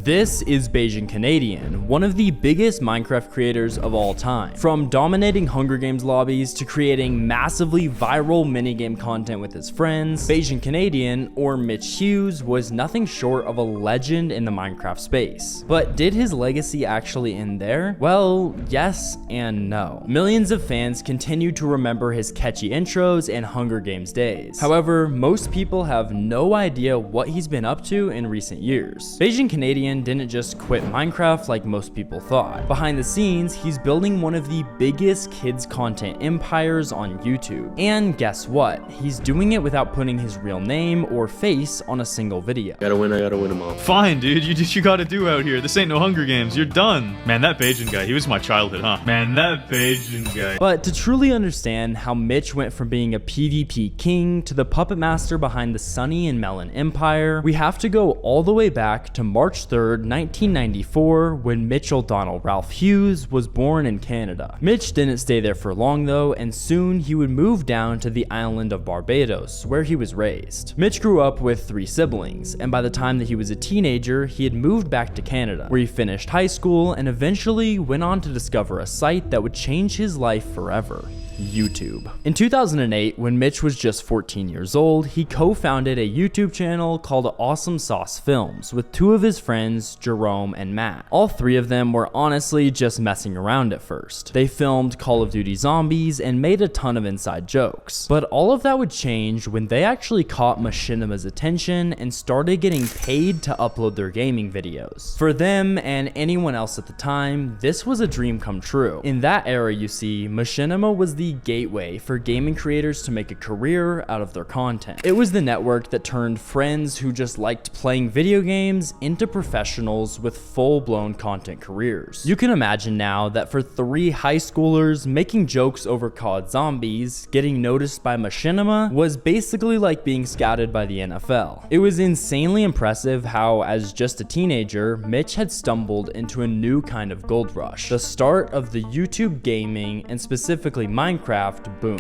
This is Bajan Canadian, one of the biggest Minecraft creators of all time. From dominating Hunger Games lobbies to creating massively viral minigame content with his friends, Bajan Canadian, or Mitch Hughes, was nothing short of a legend in the Minecraft space. But did his legacy actually end there? Well, yes and no. Millions of fans continue to remember his catchy intros and Hunger Games days. However, most people have no idea what he's been up to in recent years. Bajan Canadian didn't just quit Minecraft like most people thought. Behind the scenes, he's building one of the biggest kids content empires on YouTube. And guess what? He's doing it without putting his real name or face on a single video. I gotta win them all. Fine, dude, you do what you gotta do out here. This ain't no Hunger Games, you're done. Man, that Bajan guy, he was my childhood, huh? Man, that Bajan guy. But to truly understand how Mitch went from being a PvP king to the puppet master behind the Sunny and Melon empire, we have to go all the way back to March 3rd, 1994, when Mitchell Donald Ralph Hughes was born in Canada. Mitch didn't stay there for long though, and soon he would move down to the island of Barbados, where he was raised. Mitch grew up with 3 siblings, and by the time that he was a teenager, he had moved back to Canada, where he finished high school and eventually went on to discover a site that would change his life forever: YouTube. In 2008, when Mitch was just 14 years old, he co-founded a YouTube channel called Awesome Sauce Films with 2 of his friends, Jerome and Matt. All 3 of them were honestly just messing around at first. They filmed Call of Duty Zombies and made a ton of inside jokes. But all of that would change when they actually caught Machinima's attention and started getting paid to upload their gaming videos. For them and anyone else at the time, this was a dream come true. In that era, you see, Machinima was the gateway for gaming creators to make a career out of their content. It was the network that turned friends who just liked playing video games into professionals with full-blown content careers. You can imagine now that for 3 high schoolers, making jokes over COD Zombies, getting noticed by Machinima was basically like being scouted by the NFL. It was insanely impressive how, as just a teenager, Mitch had stumbled into a new kind of gold rush, the start of the YouTube gaming and specifically Minecraft boom.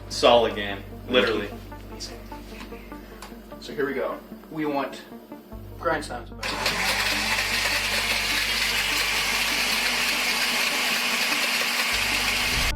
Solid game, literally. So here we go. We want grindstones.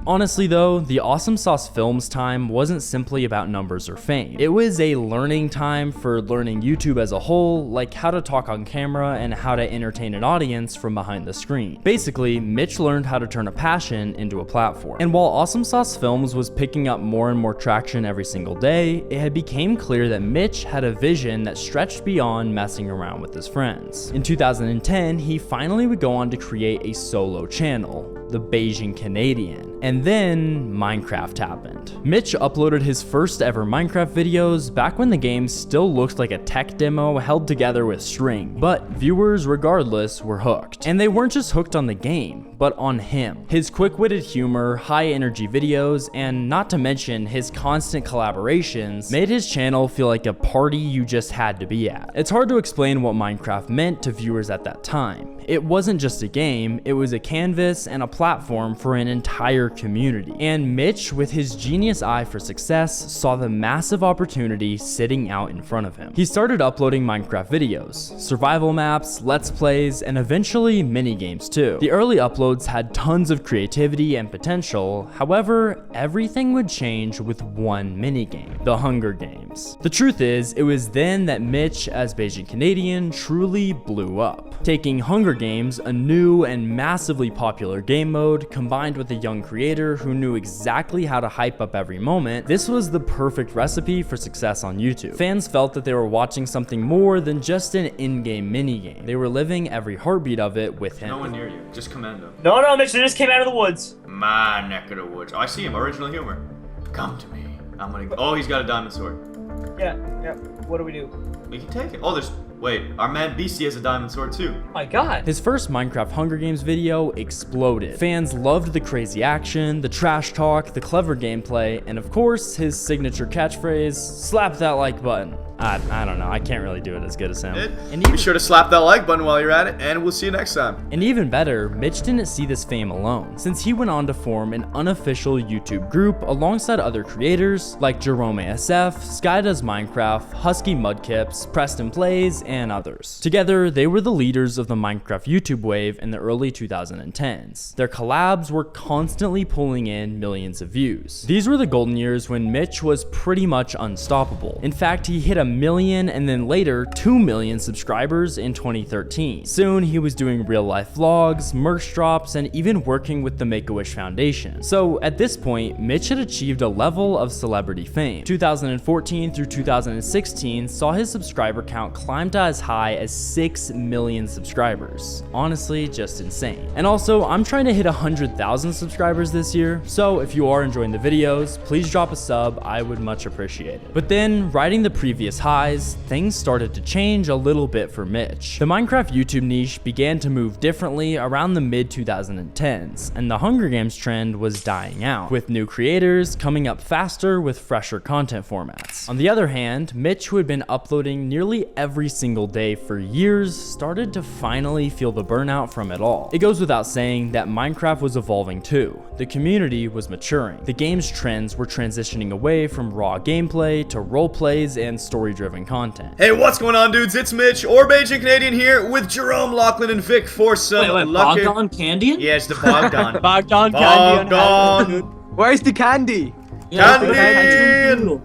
Honestly though, the Awesome Sauce Films time wasn't simply about numbers or fame. It was a learning time for learning YouTube as a whole, like how to talk on camera and how to entertain an audience from behind the screen. Basically, Mitch learned how to turn a passion into a platform. And while Awesome Sauce Films was picking up more and more traction every single day, it had become clear that Mitch had a vision that stretched beyond messing around with his friends. In 2010, he finally would go on to create a solo channel, the Bajan Canadian. And then Minecraft happened. Mitch uploaded his first ever Minecraft videos back when the game still looked like a tech demo held together with string, but viewers regardless were hooked. And they weren't just hooked on the game, but on him. His quick-witted humor, high energy videos, and not to mention his constant collaborations made his channel feel like a party you just had to be at. It's hard to explain what Minecraft meant to viewers at that time. It wasn't just a game, it was a canvas and a platform for an entire community. And Mitch, with his genius eye for success, saw the massive opportunity sitting out in front of him. He started uploading Minecraft videos, survival maps, let's plays, and eventually mini games too. The early uploads had tons of creativity and potential, however, everything would change with one minigame, the Hunger Games. The truth is, it was then that Mitch, as Bajan Canadian, truly blew up. Taking Hunger Games, a new and massively popular game mode, combined with a young creator who knew exactly how to hype up every moment, this was the perfect recipe for success on YouTube. Fans felt that they were watching something more than just an in-game minigame. They were living every heartbeat of it with him. No one near you, just Commando. No, Mitch, they just came out of the woods. My neck of the woods. Oh, I see him, original humor. Come to me. I'm gonna, oh, he's got a diamond sword. Yeah, what do we do? We can take it. Oh, wait, our man BC has a diamond sword too. Oh my god. His first Minecraft Hunger Games video exploded. Fans loved the crazy action, the trash talk, the clever gameplay, and of course, his signature catchphrase, slap that like button. I don't know. I can't really do it as good as him. And Be sure to slap that like button while you're at it, and we'll see you next time. And even better, Mitch didn't see this fame alone, since he went on to form an unofficial YouTube group alongside other creators like Jerome ASF, Sky Does Minecraft, Husky Mudkips, Preston Plays, and others. Together, they were the leaders of the Minecraft YouTube wave in the early 2010s. Their collabs were constantly pulling in millions of views. These were the golden years when Mitch was pretty much unstoppable. In fact, he hit 1 million and then later 2 million subscribers in 2013. Soon, he was doing real-life vlogs, merch drops, and even working with the Make-A-Wish Foundation. So at this point, Mitch had achieved a level of celebrity fame. 2014 through 2016 saw his subscriber count climb to as high as 6 million subscribers. Honestly, just insane. And also, I'm trying to hit 100,000 subscribers this year, so if you are enjoying the videos, please drop a sub, I would much appreciate it. But then, riding the previous highs, things started to change a little bit for Mitch. The Minecraft YouTube niche began to move differently around the mid-2010s, and the Hunger Games trend was dying out, with new creators coming up faster with fresher content formats. On the other hand, Mitch, who had been uploading nearly every single day for years, started to finally feel the burnout from it all. It goes without saying that Minecraft was evolving too. The community was maturing. The game's trends were transitioning away from raw gameplay to role plays and story-driven content. Hey, what's going on, dudes? It's Mitch, or Bajan Canadian here, with Jerome, Lachlan, and Vic for some lucky... Bajan Canadian? Yeah, it's the Bajan. Bajan Canadian. Bajan. Where's the candy? Candy!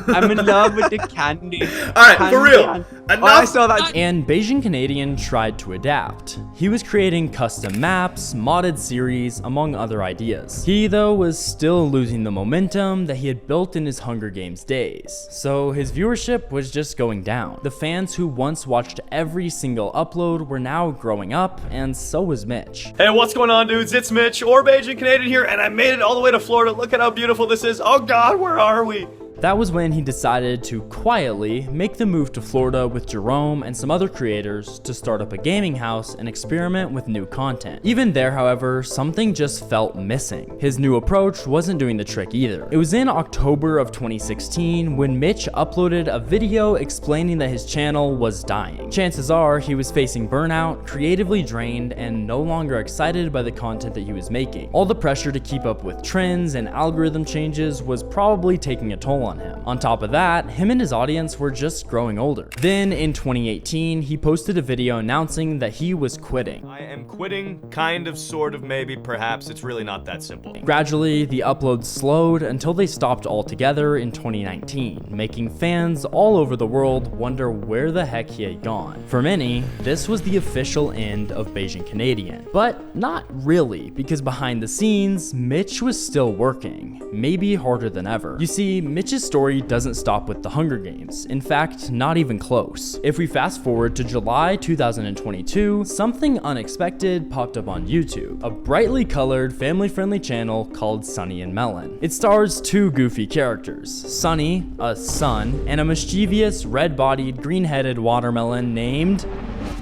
I'm in love with the candy. Alright, for real. Oh, I saw that. And Bajan Canadian tried to adapt. He was creating custom maps, modded series, among other ideas. He, though, was still losing the momentum that he had built in his Hunger Games days, so his viewership was just going down. The fans who once watched every single upload were now growing up, and so was Mitch. Hey, what's going on, dudes? It's Mitch, or Bajan Canadian here, and I made it all the way to Florida. Look at how beautiful this is. Oh god, where are we? That was when he decided to quietly make the move to Florida with Jerome and some other creators to start up a gaming house and experiment with new content. Even there, however, something just felt missing. His new approach wasn't doing the trick either. It was in October of 2016 when Mitch uploaded a video explaining that his channel was dying. Chances are he was facing burnout, creatively drained, and no longer excited by the content that he was making. All the pressure to keep up with trends and algorithm changes was probably taking a toll on him. On top of that, him and his audience were just growing older. Then in 2018, he posted a video announcing that he was quitting. I am quitting, kind of, sort of, maybe, perhaps. It's really not that simple. Gradually, the uploads slowed until they stopped altogether in 2019, making fans all over the world wonder where the heck he had gone. For many, this was the official end of Bajan Canadian. But not really, because behind the scenes, Mitch was still working, maybe harder than ever. You see, Mitch's story doesn't stop with the Hunger Games. In fact, not even close. If we fast forward to July 2022, something unexpected popped up on YouTube. A brightly colored, family-friendly channel called Sunny and Melon. It stars two goofy characters, Sunny, a sun, and a mischievous, red-bodied, green-headed watermelon named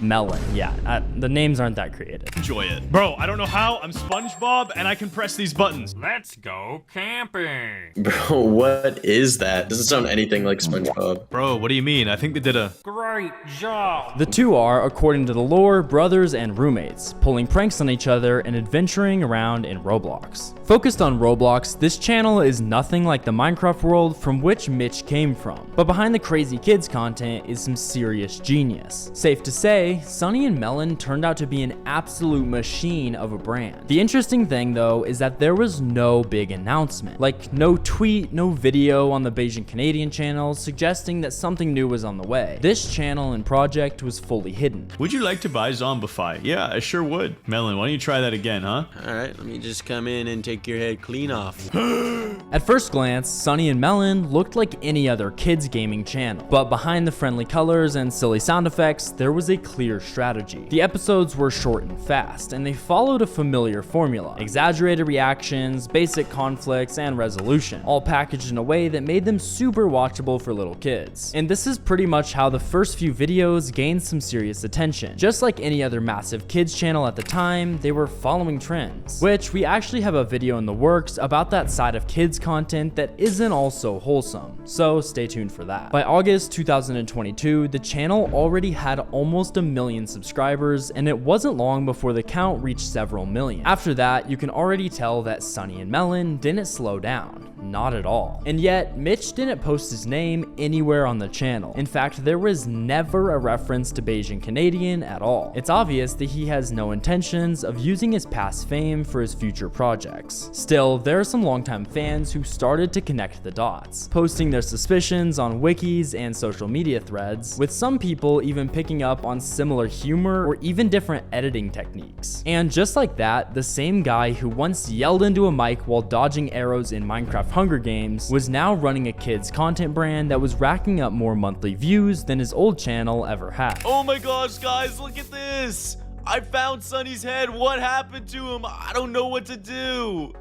Melon. Yeah, the names aren't that creative. Enjoy it. Bro, I don't know how. I'm SpongeBob and I can press these buttons. Let's go camping. Bro, what is that? Doesn't sound anything like SpongeBob. Bro, what do you mean? I think they did a... Great job. The two are, according to the lore, brothers and roommates, pulling pranks on each other and adventuring around in Roblox. Focused on Roblox, this channel is nothing like the Minecraft world from which Mitch came from. But behind the crazy kids content is some serious genius. Safe to say, Sunny and Melon turned out to be an absolute machine of a brand. The interesting thing though is that there was no big announcement. Like no tweet, no video on the Bajan Canadian channel suggesting that something new was on the way. This channel and project was fully hidden. Would you like to buy Zombify? Yeah, I sure would. Melon, why don't you try that again, huh? Alright, let me just come in and take your head clean off. At first glance, Sunny and Melon looked like any other kids gaming channel, but behind the friendly colors and silly sound effects, there was a clear strategy. The episodes were short and fast, and they followed a familiar formula: exaggerated reactions, basic conflicts, and resolution, all packaged in a way that made them super watchable for little kids. And this is pretty much how the first few videos gained some serious attention. Just like any other massive kids channel at the time, they were following trends, which we actually have a video in the works about that side of kids content that isn't also wholesome, so stay tuned for that. By August 2022, the channel already had almost 1 million subscribers, and it wasn't long before the count reached several million. After that, you can already tell that Sunny and Melon didn't slow down. Not at all. And yet, Mitch didn't post his name anywhere on the channel. In fact, there was never a reference to Bajan Canadian at all. It's obvious that he has no intentions of using his past fame for his future projects. Still, there are some longtime fans who started to connect the dots, posting their suspicions on wikis and social media threads, with some people even picking up on similar humor or even different editing techniques. And just like that, the same guy who once yelled into a mic while dodging arrows in Minecraft Hunger Games was now running a kids content brand that was racking up more monthly views than his old channel ever had. Oh my gosh, guys, look at this! I found Sunny's head. What happened to him? I don't know what to do.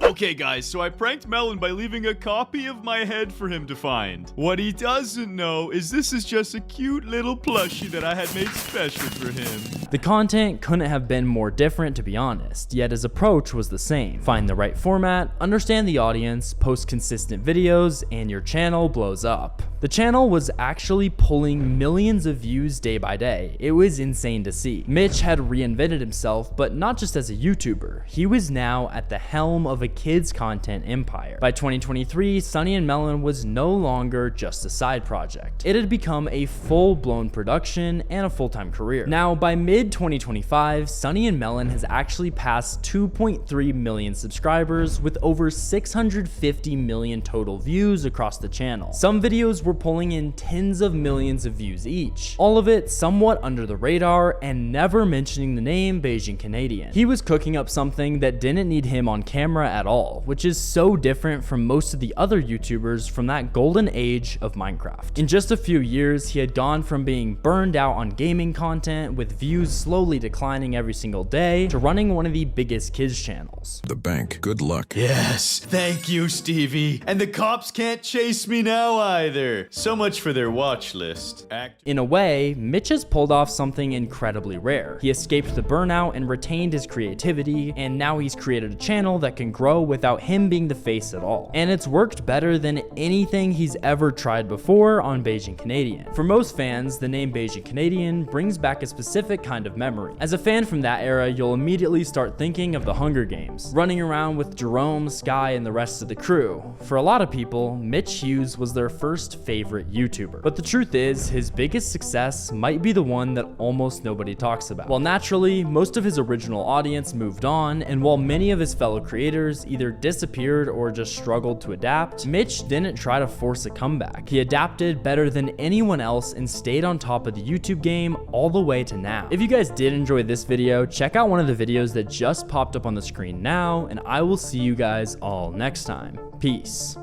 Okay, guys, so I pranked Melon by leaving a copy of my head for him to find. What he doesn't know is this is just a cute little plushie that I had made special for him. The content couldn't have been more different, to be honest, yet his approach was the same. Find the right format, understand the audience, post consistent videos, and your channel blows up. The channel was actually pulling millions of views day by day. It was insane to see. Mitch had reinvented himself, but not just as a YouTuber. He was now at the helm of a kids content empire. By 2023, Sunny and Melon was no longer just a side project. It had become a full-blown production and a full-time career. Now, by mid-2025, Sunny and Melon has actually passed 2.3 million subscribers with over 650 million total views across the channel. Some videos were pulling in tens of millions of views each. All of it somewhat under the radar and never mentioning the name Bajan Canadian. He was cooking up something that didn't need him on camera at all, which is so different from most of the other YouTubers from that golden age of Minecraft. In just a few years, he had gone from being burned out on gaming content with views slowly declining every single day to running one of the biggest kids channels. The bank, good luck. Yes, thank you, Stevie. And the cops can't chase me now either. So much for their watch list. In a way, Mitch has pulled off something incredibly rare. He escaped the burnout and retained his creativity, and now he's created a channel that can grow without him being the face at all. And it's worked better than anything he's ever tried before on Bajan Canadian. For most fans, the name Bajan Canadian brings back a specific kind of memory. As a fan from that era, you'll immediately start thinking of the Hunger Games, running around with Jerome, Sky, and the rest of the crew. For a lot of people, Mitch Hughes was their first favorite YouTuber. But the truth is, his biggest success might be the one that almost nobody talks about. While naturally, most of his original audience moved on, and while many of his fellow creators either disappeared or just struggled to adapt, Mitch didn't try to force a comeback. He adapted better than anyone else and stayed on top of the YouTube game all the way to now. If you guys did enjoy this video, check out one of the videos that just popped up on the screen now, and I will see you guys all next time. Peace.